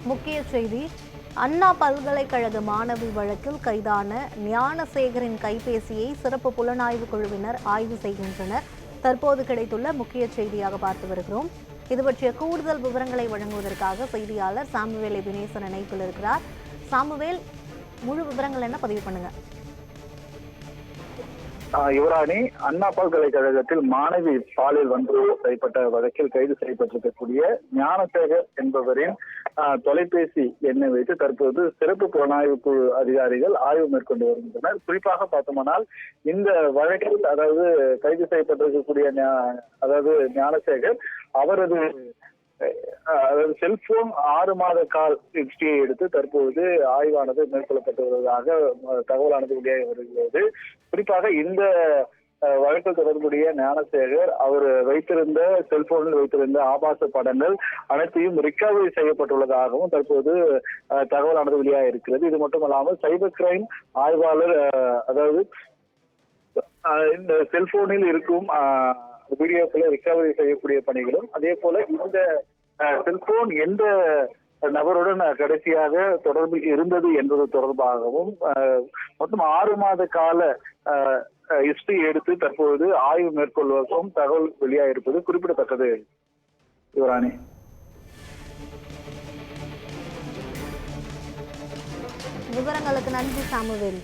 முக்கிய செய்தி. அண்ணா பல்கலைக்கழக மாணவி வழக்கில் கைதான ஞானசேகரின் கைபேசியை சிறப்பு புலனாய்வு குழுவினர் ஆய்வு செய்கின்றனர். தற்போது கிடைத்துள்ள முக்கிய செய்தியாக பார்த்து வருகிறோம். இது பற்றிய கூடுதல் விவரங்களை வழங்குவதற்காக செய்தியாளர் சாமுவேல் எபினேசன் இணைப்பில் இருக்கிறார். சாமுவேல், முழு விவரங்கள் என்ன பதிவு பண்ணுங்க. யுவராணி, அண்ணா பல்கலைக்கழகத்தில் மாணவி பாலியல் வன்கொடுமை செய்யப்பட்ட வழக்கில் கைது செய்யப்பட்டிருக்கக்கூடிய ஞானசேகர் என்பவரின் தொலைபேசி எண்ணை வைத்து தற்போது சிறப்பு புலனாய்வு குழு அதிகாரிகள் ஆய்வு மேற்கொண்டு வருகின்றனர். குறிப்பாக பார்த்தோம்னால் இந்த வழக்கில் அதாவது கைது செய்யப்பட்டிருக்கக்கூடிய ஞானசேகர் அவரது செல்போன் 6 மாத கால் ஹிஸ்டரியை எடுத்து தற்போது ஆய்வானது மேற்கொள்ளப்பட்டு வருவதாக தகவலானது வெளியாகி வருகிறது. குறிப்பாக இந்த வழக்கில் தொடர்புடைய ஞானசேகர் அவர் வைத்திருந்த செல்போனில் வைத்திருந்த ஆபாச படங்கள் அனைத்தையும் ரிகவரி செய்யப்பட்டுள்ளதாகவும் தற்போது தகவலானது வெளியாக இருக்கிறது. இது மட்டுமல்லாமல் சைபர் கிரைம் ஆய்வாளர் இந்த செல்போனில் இருக்கும் வீடியோக்களை ரிகவரி செய்யக்கூடிய பணிகளும், அதே போல இந்த செல்போன் எந்த நபருடன் கடைசியாக தொடர்பில் இருந்தது என்பது தொடர்பாகவும் மொத்தம் 6 மாத கால ஹிஸ்டரி எடுத்து தற்போது ஆய்வு மேற்கொள்வதற்கும் தகவல் வெளியாக இருப்பது குறிப்பிடத்தக்கது. யுவராணி, விவரங்களுக்கு நன்றி சாமுவேல்.